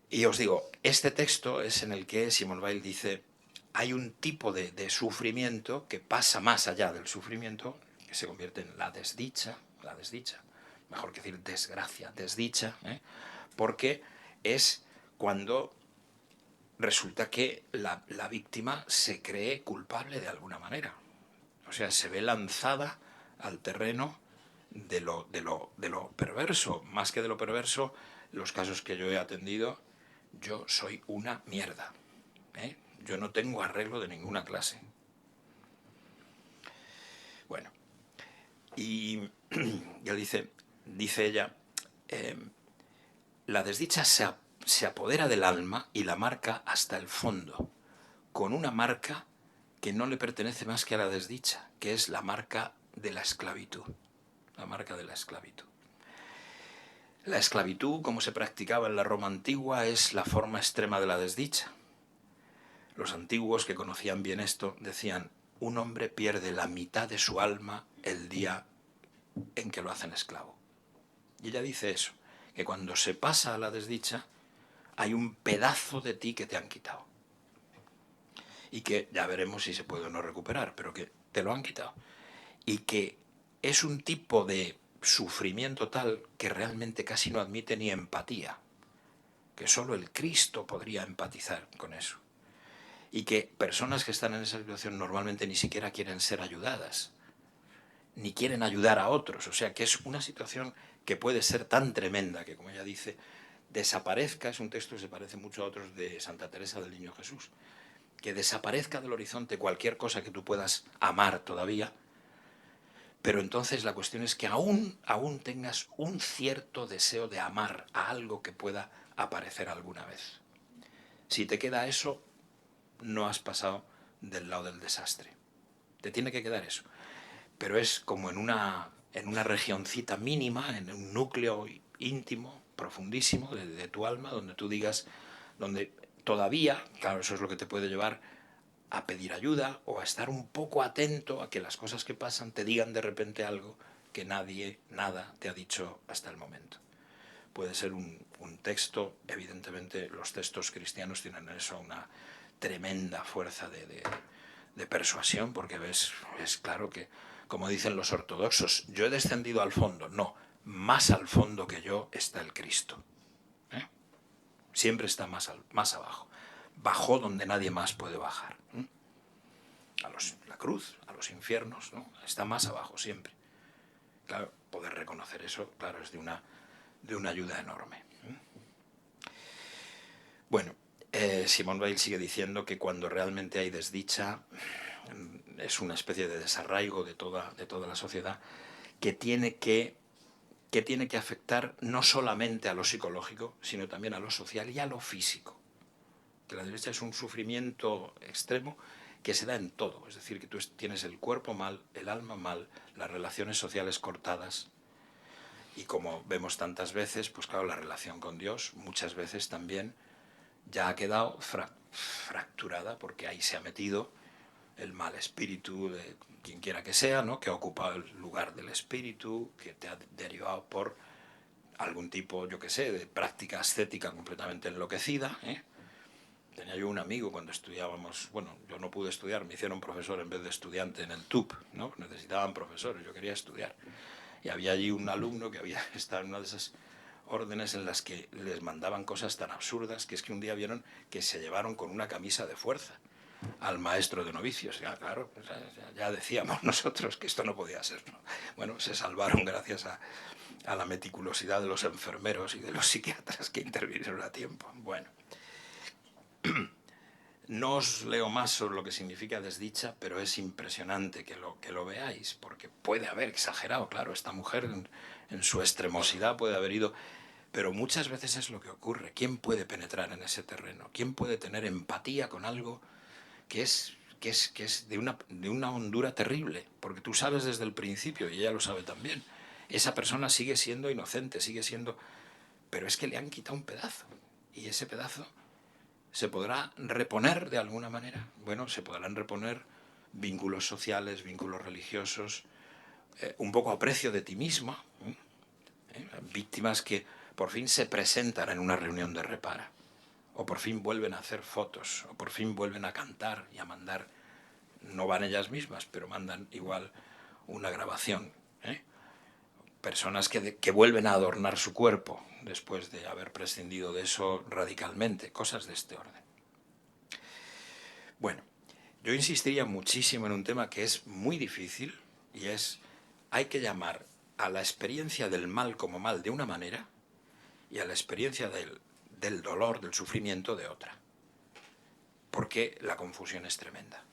[SPEAKER 1] Y os digo, este texto es en el que Simone Weil dice, hay un tipo de sufrimiento que pasa más allá del sufrimiento, que se convierte en la desdicha, mejor que decir desgracia, desdicha, porque es cuando resulta que la víctima se cree culpable de alguna manera. O sea, se ve lanzada al terreno de lo perverso. Más que de lo perverso, los casos que yo he atendido, yo soy una mierda. Yo no tengo arreglo de ninguna clase. Bueno, y él dice ella, la desdicha se apodera del alma y la marca hasta el fondo, con una marca que no le pertenece más que a la desdicha, que es la marca de la esclavitud. La marca de la esclavitud. La esclavitud, como se practicaba en la Roma antigua, es la forma extrema de la desdicha. Los antiguos, que conocían bien esto, decían, un hombre pierde la mitad de su alma el día en que lo hacen esclavo. Y ella dice eso, que cuando se pasa a la desdicha, hay un pedazo de ti que te han quitado. Y que ya veremos si se puede o no recuperar, pero que te lo han quitado. Y que es un tipo de sufrimiento tal que realmente casi no admite ni empatía, que solo el Cristo podría empatizar con eso. Y que personas que están en esa situación normalmente ni siquiera quieren ser ayudadas, ni quieren ayudar a otros. O sea que es una situación que puede ser tan tremenda que, como ella dice, desaparezca. Es un texto que se parece mucho a otros de Santa Teresa del Niño Jesús. Que desaparezca del horizonte cualquier cosa que tú puedas amar todavía, pero entonces la cuestión es que aún tengas un cierto deseo de amar a algo que pueda aparecer alguna vez. Si te queda eso, no has pasado del lado del desastre. Te tiene que quedar eso. Pero es como en una regioncita mínima, en un núcleo íntimo, profundísimo de tu alma, donde tú digas, donde todavía, claro, eso es lo que te puede llevar a pedir ayuda o a estar un poco atento a que las cosas que pasan te digan de repente algo que nadie, nada te ha dicho hasta el momento. Puede ser un texto, evidentemente los textos cristianos tienen eso, una tremenda fuerza de persuasión, porque es claro que, como dicen los ortodoxos, yo he descendido al fondo. No, más al fondo que yo está el Cristo. Siempre está más abajo. Bajó donde nadie más puede bajar. La cruz, a los infiernos, ¿no? Está más abajo siempre. Claro, poder reconocer eso, claro, es de una ayuda enorme. Bueno, Simone Weil sigue diciendo que cuando realmente hay desdicha, es una especie de desarraigo de toda la sociedad que tiene que afectar no solamente a lo psicológico, sino también a lo social y a lo físico. Que la desdicha es un sufrimiento extremo que se da en todo, es decir, que tú tienes el cuerpo mal, el alma mal, las relaciones sociales cortadas, y como vemos tantas veces, pues claro, la relación con Dios muchas veces también ya ha quedado fracturada, porque ahí se ha metido el mal espíritu de quien quiera que sea, ¿no? Que ha ocupado el lugar del espíritu, que te ha derivado por algún tipo, yo que sé, de práctica ascética completamente enloquecida, ¿eh? Tenía yo un amigo cuando estudiábamos, bueno, yo no pude estudiar, me hicieron profesor en vez de estudiante en el TUP, ¿no? Necesitaban profesores, yo quería estudiar. Y había allí un alumno que había estado en una de esas órdenes en las que les mandaban cosas tan absurdas que es que un día vieron que se llevaron con una camisa de fuerza al maestro de novicios. Ya, claro, ya decíamos nosotros que esto no podía ser, ¿no? Bueno, se salvaron gracias a la meticulosidad de los enfermeros y de los psiquiatras que intervinieron a tiempo. Bueno. No os leo más sobre lo que significa desdicha, pero es impresionante que lo veáis, porque puede haber exagerado, claro, esta mujer en su extremosidad puede haber ido, pero muchas veces es lo que ocurre. ¿Quién puede penetrar en ese terreno? ¿Quién puede tener empatía con algo que es de una hondura terrible? Porque tú sabes desde el principio, y ella lo sabe también, esa persona sigue siendo inocente, sigue siendo... pero es que le han quitado un pedazo, y ese pedazo... ¿se podrá reponer de alguna manera? Bueno, se podrán reponer vínculos sociales, vínculos religiosos, un poco aprecio de ti mismo, víctimas que por fin se presentan en una reunión de repara, o por fin vuelven a hacer fotos, o por fin vuelven a cantar y a mandar, no van ellas mismas, pero mandan igual una grabación. Personas que vuelven a adornar su cuerpo después de haber prescindido de eso radicalmente, cosas de este orden. Bueno, yo insistiría muchísimo en un tema que es muy difícil, y es, hay que llamar a la experiencia del mal como mal de una manera y a la experiencia del dolor, del sufrimiento de otra. Porque la confusión es tremenda.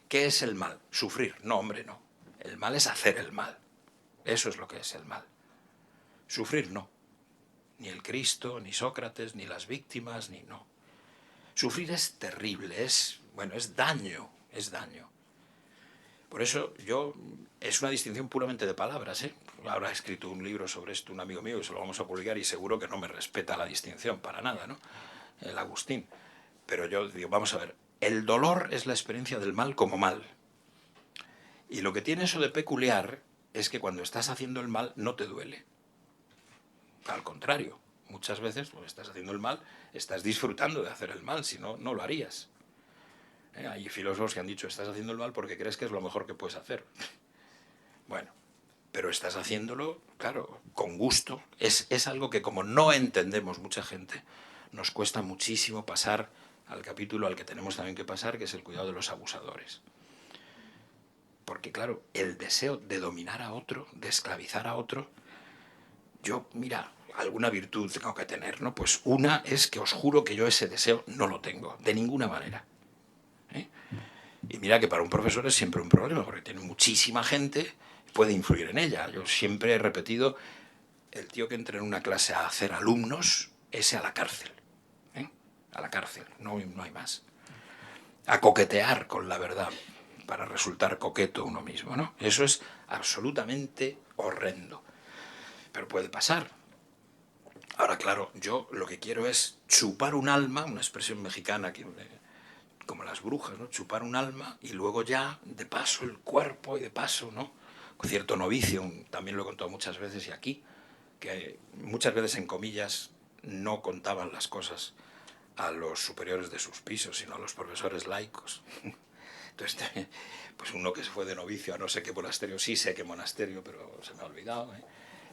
[SPEAKER 1] ¿Qué es el mal? Sufrir. No, hombre, no. El mal es hacer el mal. Eso es lo que es el mal. Sufrir no. Ni el Cristo, ni Sócrates, ni las víctimas, ni no. Sufrir es terrible, es daño, es daño. Por eso es una distinción puramente de palabras, ¿eh? Ahora ha escrito un libro sobre esto un amigo mío y se lo vamos a publicar y seguro que no me respeta la distinción para nada, ¿no? El Agustín. Pero yo digo, vamos a ver, el dolor es la experiencia del mal como mal. Y lo que tiene eso de peculiar es que cuando estás haciendo el mal no te duele. Al contrario, muchas veces pues, estás haciendo el mal, estás disfrutando de hacer el mal, si no, no lo harías. Hay filósofos que han dicho, estás haciendo el mal porque crees que es lo mejor que puedes hacer. Bueno, pero estás haciéndolo, claro, con gusto. Es algo que como no entendemos mucha gente, nos cuesta muchísimo pasar al capítulo al que tenemos también que pasar, que es el cuidado de los abusadores. Porque claro, el deseo de dominar a otro, de esclavizar a otro, yo, mira, alguna virtud tengo que tener, ¿no? Pues una es que os juro que yo ese deseo no lo tengo, de ninguna manera. ¿Eh? Y mira que para un profesor es siempre un problema, porque tiene muchísima gente, puede influir en ella. Yo siempre he repetido, el tío que entra en una clase a hacer alumnos, ese a la cárcel. ¿Eh? A la cárcel, no hay más. A coquetear con la verdad, para resultar coqueto uno mismo, ¿no? Eso es absolutamente horrendo. Pero puede pasar. Ahora, claro, yo lo que quiero es chupar un alma, una expresión mexicana que, como las brujas, ¿no? Chupar un alma y luego ya, de paso, el cuerpo y de paso, ¿no? Cierto novicio, también lo he contado muchas veces y aquí, que muchas veces en comillas no contaban las cosas a los superiores de sus pisos, sino a los profesores laicos. Entonces, pues uno que se fue de novicio a no sé qué monasterio, sí sé qué monasterio, pero se me ha olvidado, ¿eh?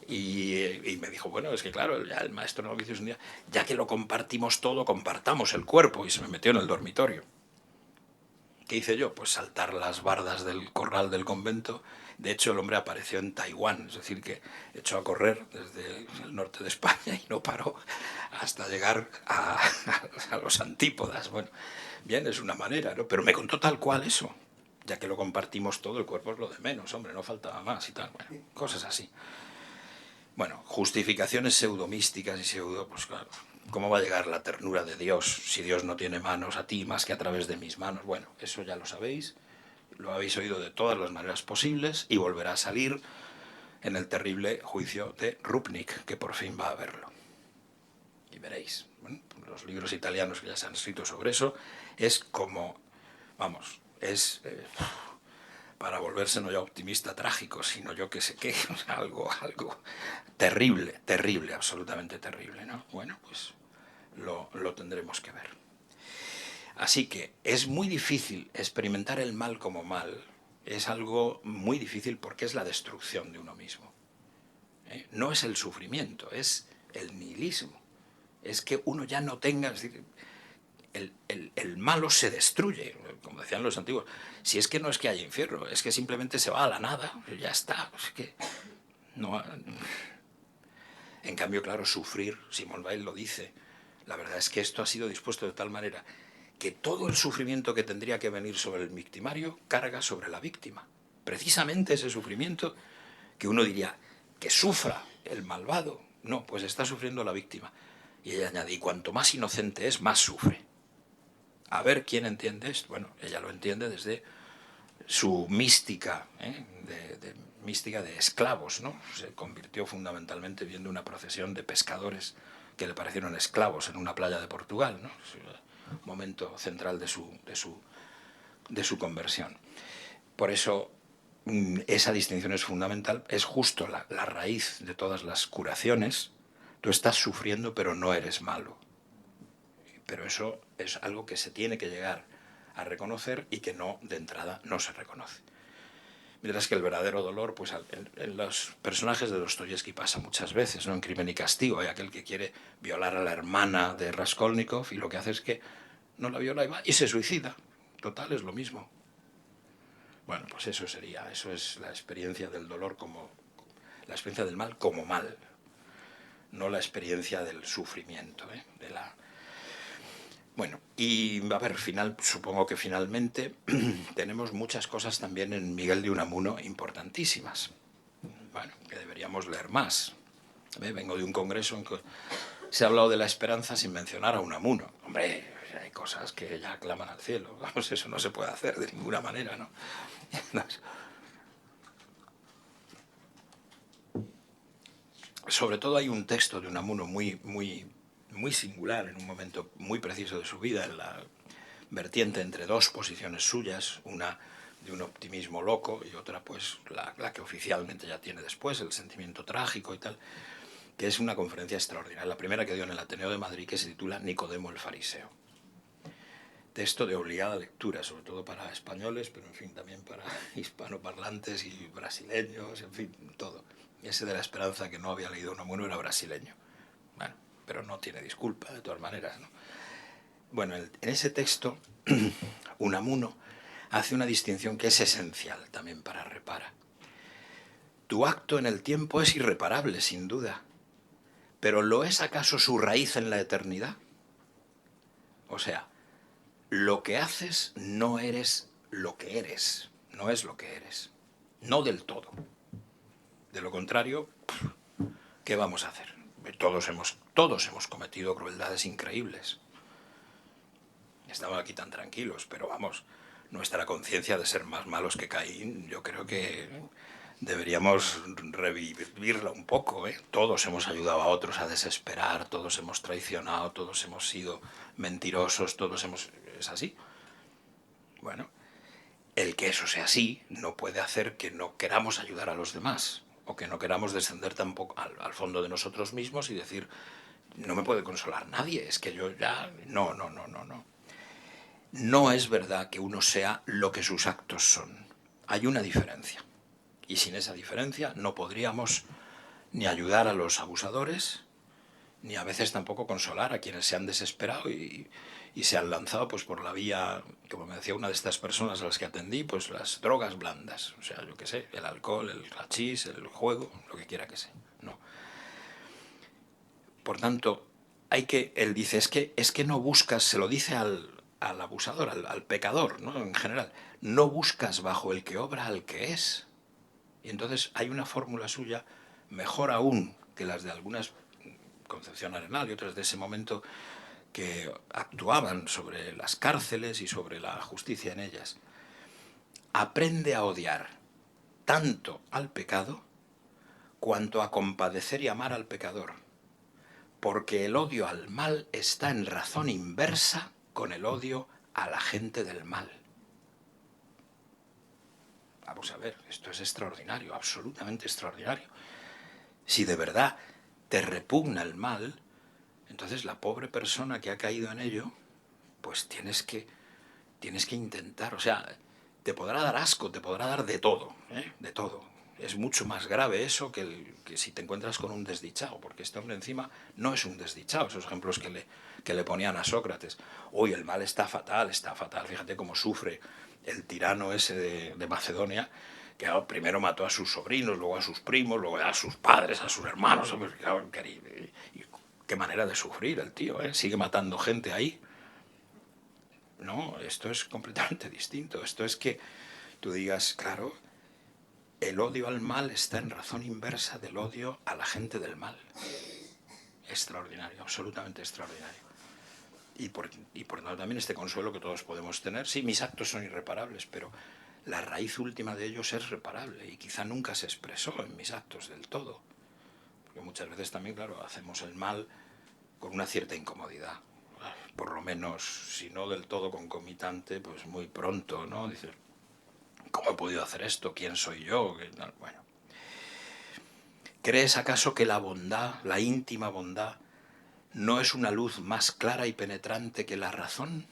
[SPEAKER 1] Y me dijo, bueno, es que claro, ya el maestro novicio un día, ya que lo compartimos todo, compartamos el cuerpo, y se me metió en el dormitorio. ¿Qué hice yo? Pues saltar las bardas del corral del convento. De hecho, el hombre apareció en Taiwán, es decir, que echó a correr desde el norte de España y no paró hasta llegar a los antípodas. Bueno, bien, es una manera, ¿no? Pero me contó tal cual eso. Ya que lo compartimos todo, el cuerpo es lo de menos, hombre, no faltaba más y tal. Bueno, cosas así. Bueno, justificaciones pseudomísticas y pseudo, pues claro, ¿cómo va a llegar la ternura de Dios si Dios no tiene manos a ti más que a través de mis manos? Bueno, eso ya lo sabéis, lo habéis oído de todas las maneras posibles y volverá a salir en el terrible juicio de Rupnik, que por fin va a verlo. Y veréis, bueno, los libros italianos que ya se han escrito sobre eso, es como, vamos, es para volverse no ya optimista trágico, sino yo que sé qué, o sea, algo terrible, terrible, absolutamente terrible, ¿no? Bueno, pues lo tendremos que ver. Así que es muy difícil experimentar el mal como mal, es algo muy difícil porque es la destrucción de uno mismo. No es el sufrimiento, es el nihilismo. Es que uno ya no tenga, es decir, el malo se destruye, como decían los antiguos. Si es que no es que haya infierno, es que simplemente se va a la nada, ya está. Es que no. En cambio, claro, sufrir, Simone Weil lo dice, la verdad es que esto ha sido dispuesto de tal manera que todo el sufrimiento que tendría que venir sobre el victimario carga sobre la víctima. Precisamente ese sufrimiento que uno diría que sufra el malvado, no, pues está sufriendo la víctima. Y ella añade, y cuanto más inocente es, más sufre. A ver quién entiende esto. Bueno, ella lo entiende desde su mística, mística de esclavos, ¿no? Se convirtió fundamentalmente viendo una procesión de pescadores que le parecieron esclavos en una playa de Portugal, ¿no? Es un momento central de su conversión. Por eso esa distinción es fundamental, es justo la raíz de todas las curaciones. Tú estás sufriendo pero no eres malo. Pero eso es algo que se tiene que llegar a reconocer y que no, de entrada, no se reconoce. Mientras que el verdadero dolor, pues en los personajes de Dostoyevsky pasa muchas veces, ¿no? En Crimen y Castigo hay aquel que quiere violar a la hermana de Raskolnikov y lo que hace es que no la viola y va y se suicida. Total, es lo mismo. Bueno, pues eso es la experiencia del dolor como, la experiencia del mal como mal, no la experiencia del sufrimiento, de la. Bueno, y a ver, supongo que finalmente tenemos muchas cosas también en Miguel de Unamuno importantísimas. Bueno, que deberíamos leer más. Vengo de un congreso en que se ha hablado de la esperanza sin mencionar a Unamuno. Hombre, hay cosas que ya claman al cielo. Vamos, eso no se puede hacer de ninguna manera, ¿no? Sobre todo hay un texto de Unamuno muy singular, en un momento muy preciso de su vida, en la vertiente entre dos posiciones suyas, una de un optimismo loco y otra pues la que oficialmente ya tiene después, el sentimiento trágico y tal, que es una conferencia extraordinaria, la primera que dio en el Ateneo de Madrid, que se titula Nicodemo el Fariseo. Texto de obligada lectura, sobre todo para españoles, pero en fin, también para hispanoparlantes y brasileños, en fin, todo. Y ese de la esperanza que no había leído Unamuno era brasileño. Bueno, pero no tiene disculpa, de todas maneras, ¿no? Bueno, en ese texto, Unamuno hace una distinción que es esencial también para Repara. Tu acto en el tiempo es irreparable, sin duda, pero ¿lo es acaso su raíz en la eternidad? O sea, lo que haces no eres lo que eres, no es lo que eres, no del todo. De lo contrario, ¿qué vamos a hacer? Todos hemos cometido crueldades increíbles. Estamos aquí tan tranquilos, pero vamos, nuestra conciencia de ser más malos que Caín, yo creo que deberíamos revivirla un poco, ¿eh? Todos hemos ayudado a otros a desesperar, todos hemos traicionado, todos hemos sido mentirosos, todos hemos... ¿Es así? Bueno, el que eso sea así no puede hacer que no queramos ayudar a los demás o que no queramos descender tampoco al fondo de nosotros mismos y decir, no me puede consolar nadie, es que yo ya... No. No es verdad que uno sea lo que sus actos son. Hay una diferencia. Y sin esa diferencia no podríamos ni ayudar a los abusadores, ni a veces tampoco consolar a quienes se han desesperado y se han lanzado pues por la vía, como me decía una de estas personas a las que atendí, pues las drogas blandas. O sea, yo qué sé, el alcohol, el hachís, el juego, lo que quiera que sea. No. Por tanto, él dice, es que no buscas, se lo dice al abusador, al pecador, ¿no? En general, no buscas bajo el que obra al que es. Y entonces hay una fórmula suya, mejor aún que las de algunas, Concepción Arenal y otras de ese momento, que actuaban sobre las cárceles y sobre la justicia en ellas. Aprende a odiar tanto al pecado cuanto a compadecer y amar al pecador, porque el odio al mal está en razón inversa con el odio a la gente del mal. Vamos a ver, esto es extraordinario, absolutamente extraordinario. Si de verdad te repugna el mal, entonces la pobre persona que ha caído en ello, pues tienes que intentar, o sea, te podrá dar asco, te podrá dar de todo, ¿eh? De todo. Es mucho más grave eso que si te encuentras con un desdichado, porque este hombre encima no es un desdichado, esos ejemplos que le ponían a Sócrates. Uy, el mal está fatal, fíjate cómo sufre el tirano ese de Macedonia, que primero mató a sus sobrinos, luego a sus primos, luego a sus padres, a sus hermanos. Qué manera de sufrir el tío, ¿eh? Sigue matando gente ahí. No, esto es completamente distinto. Esto es que tú digas, claro, el odio al mal está en razón inversa del odio a la gente del mal. Extraordinario, absolutamente extraordinario. Y por tanto también este consuelo que todos podemos tener. Sí, mis actos son irreparables, pero la raíz última de ellos es reparable y quizá nunca se expresó en mis actos del todo. Porque muchas veces también, claro, hacemos el mal con una cierta incomodidad. Por lo menos, si no del todo concomitante, pues muy pronto, ¿no? Dices, ¿cómo he podido hacer esto? ¿Quién soy yo? Bueno. ¿Crees acaso que la bondad, la íntima bondad, no es una luz más clara y penetrante que la razón?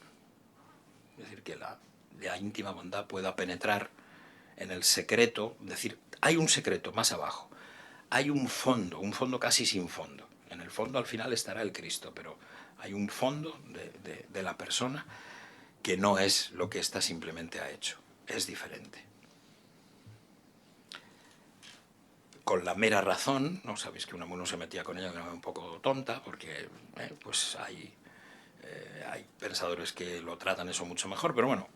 [SPEAKER 1] Es decir, que la íntima bondad pueda penetrar en el secreto, es decir, hay un secreto más abajo, hay un fondo casi sin fondo. En el fondo al final estará el Cristo, pero hay un fondo de la persona que no es lo que ésta simplemente ha hecho, es diferente. Con la mera razón, no sabéis que Unamuno se metía con ella de una manera un poco tonta, porque pues hay pensadores que lo tratan eso mucho mejor, pero bueno,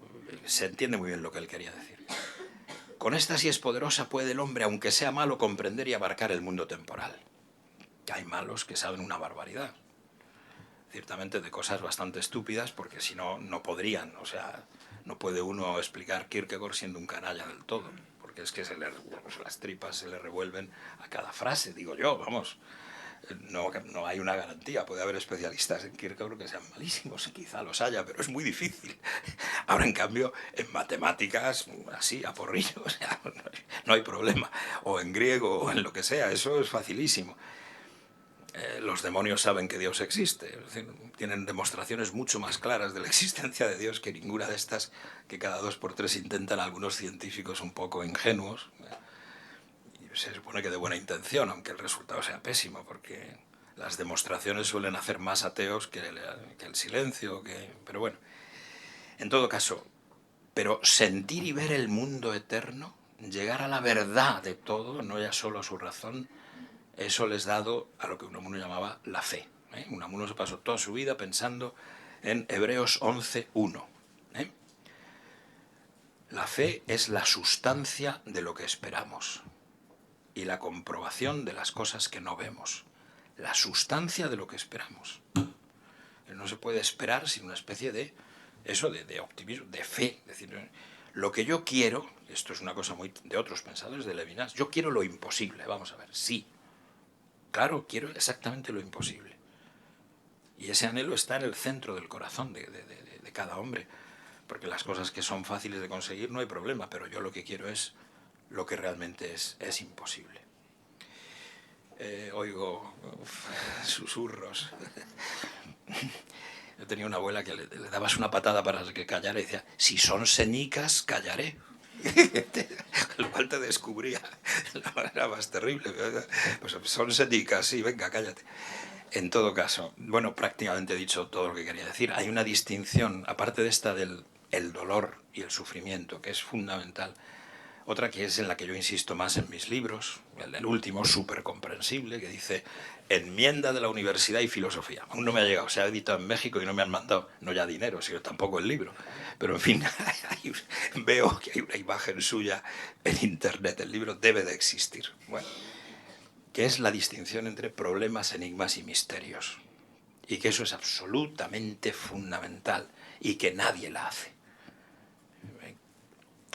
[SPEAKER 1] se entiende muy bien lo que él quería decir. Con esta sí es poderosa puede el hombre, aunque sea malo, comprender y abarcar el mundo temporal. Hay malos que saben una barbaridad, ciertamente de cosas bastante estúpidas, porque si no, no podrían, o sea, no puede uno explicar Kierkegaard siendo un canalla del todo, porque es que las tripas se le revuelven a cada frase, digo yo, vamos. No hay una garantía, puede haber especialistas en Kierkegaard que sean malísimos, quizá los haya, pero es muy difícil. Ahora, en cambio, en matemáticas, así, a porrillo, o sea, no hay problema. O en griego, o en lo que sea, eso es facilísimo. los demonios saben que Dios existe, es decir, tienen demostraciones mucho más claras de la existencia de Dios que ninguna de estas que cada 2 por 3 intentan algunos científicos un poco ingenuos. Y se supone que de buena intención, aunque el resultado sea pésimo, porque las demostraciones suelen hacer más ateos que el silencio, pero bueno, en todo caso, pero sentir y ver el mundo eterno, llegar a la verdad de todo, no ya solo a su razón, eso les ha dado a lo que Unamuno llamaba la fe. Unamuno se pasó toda su vida pensando en Hebreos 11:1. La fe es la sustancia de lo que esperamos y la comprobación de las cosas que no vemos. La sustancia de lo que esperamos. No se puede esperar sin una especie de optimismo, de fe. Es decir, lo que yo quiero, esto es una cosa muy de otros pensadores, de Levinas, yo quiero lo imposible, vamos a ver, sí. Claro, quiero exactamente lo imposible. Y ese anhelo está en el centro del corazón de cada hombre. Porque las cosas que son fáciles de conseguir no hay problema, pero yo lo que quiero es lo que realmente es imposible. Oigo susurros. Yo tenía una abuela que le dabas una patada para que callara y decía, si son señicas, callaré. Lo cual te descubría la manera más terrible. Pues son señicas, sí, venga, cállate. En todo caso, bueno, prácticamente he dicho todo lo que quería decir. Hay una distinción, aparte de esta del el dolor y el sufrimiento, que es fundamental. Otra que es en la que yo insisto más en mis libros, el último, súper comprensible, que dice Enmienda de la Universidad y Filosofía. Aún no me ha llegado, se ha editado en México y no me han mandado, no ya dinero, sino tampoco el libro. Pero en fin, veo que hay una imagen suya en internet, el libro debe de existir. Bueno, que es la distinción entre problemas, enigmas y misterios. Y que eso es absolutamente fundamental y que nadie la hace.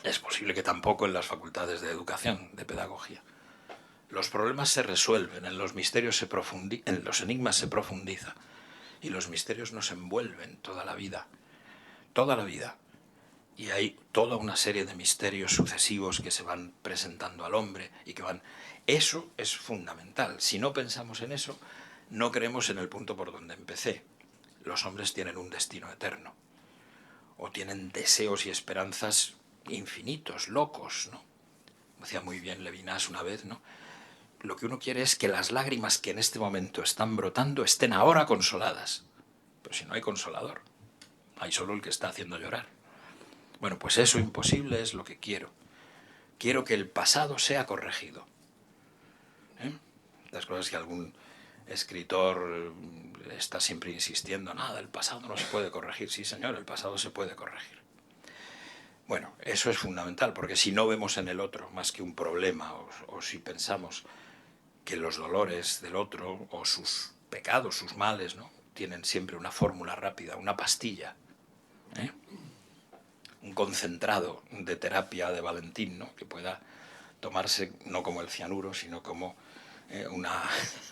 [SPEAKER 1] Es posible que tampoco en las facultades de educación, de pedagogía. Los problemas se resuelven, en los misterios en los enigmas se profundiza y los misterios nos envuelven toda la vida. Toda la vida. Y hay toda una serie de misterios sucesivos que se van presentando al hombre y que van... Eso es fundamental. Si no pensamos en eso, no creemos en el punto por donde empecé. Los hombres tienen un destino eterno. O tienen deseos y esperanzas infinitos, locos, ¿no? Decía muy bien Levinas una vez, ¿no? Lo que uno quiere es que las lágrimas que en este momento están brotando estén ahora consoladas. Pero si no hay consolador, hay solo el que está haciendo llorar. Bueno, pues eso imposible es lo que quiero. Quiero que el pasado sea corregido. Las cosas que algún escritor está siempre insistiendo, nada, el pasado no se puede corregir. Sí, señor, el pasado se puede corregir. Bueno, eso es fundamental, porque si no vemos en el otro más que un problema, o si pensamos que los dolores del otro, o sus pecados, sus males, ¿no?, tienen siempre una fórmula rápida, una pastilla, un concentrado de terapia de Valentín, ¿no?, que pueda tomarse no como el cianuro, sino como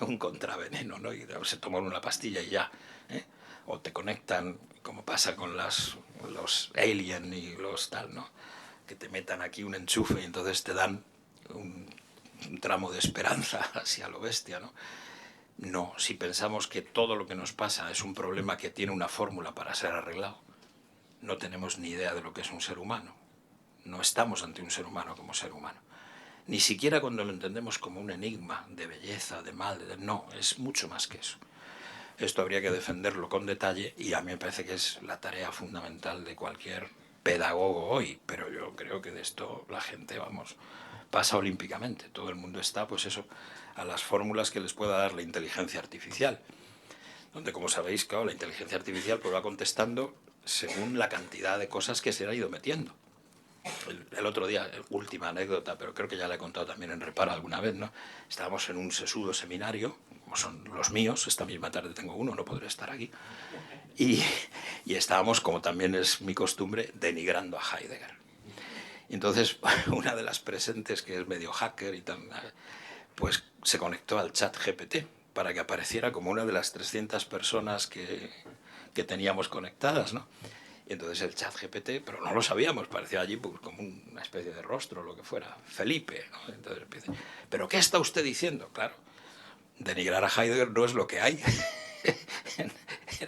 [SPEAKER 1] un contraveneno, ¿no? Y se toman una pastilla y ya. O te conectan, como pasa con los alien y los tal, ¿no?, que te metan aquí un enchufe y entonces te dan un tramo de esperanza hacia lo bestia, ¿no? No, si pensamos que todo lo que nos pasa es un problema que tiene una fórmula para ser arreglado, no tenemos ni idea de lo que es un ser humano. No estamos ante un ser humano como ser humano. Ni siquiera cuando lo entendemos como un enigma de belleza, de mal, no, es mucho más que eso. Esto habría que defenderlo con detalle y a mí me parece que es la tarea fundamental de cualquier pedagogo hoy, pero yo creo que de esto la gente, vamos, pasa olímpicamente. Todo el mundo está, pues eso, a las fórmulas que les pueda dar la inteligencia artificial, donde, como sabéis, claro, la inteligencia artificial pues va contestando según la cantidad de cosas que se le ha ido metiendo. El otro día, última anécdota, pero creo que ya la he contado también en Reparo alguna vez, ¿no? Estábamos en un sesudo seminario, como son los míos, esta misma tarde tengo uno, no podré estar aquí, y estábamos, como también es mi costumbre, denigrando a Heidegger. Y entonces, una de las presentes, que es medio hacker y tal, pues se conectó al chat GPT para que apareciera como una de las 300 personas que teníamos conectadas, ¿no? Y entonces el chat GPT, pero no lo sabíamos, parecía allí pues, como una especie de rostro, lo que fuera, Felipe, ¿no? Entonces empieza, ¿pero qué está usted diciendo? Claro, denigrar a Heidegger no es lo que hay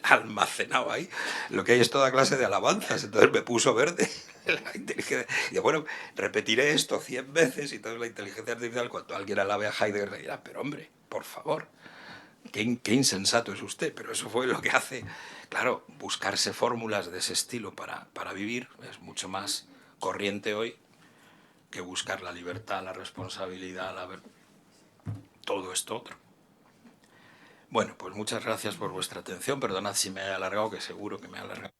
[SPEAKER 1] almacenado ahí. Lo que hay es toda clase de alabanzas. Entonces me puso verde la inteligencia. Y bueno, repetiré esto 100 veces y entonces la inteligencia artificial, cuando alguien alabe a Heidegger, dirá, pero hombre, por favor, qué insensato es usted. Pero eso fue lo que hace. Claro, buscarse fórmulas de ese estilo para vivir es mucho más corriente hoy que buscar la libertad, la responsabilidad, todo esto otro. Bueno, pues muchas gracias por vuestra atención. Perdonad si me he alargado, que seguro que me he alargado.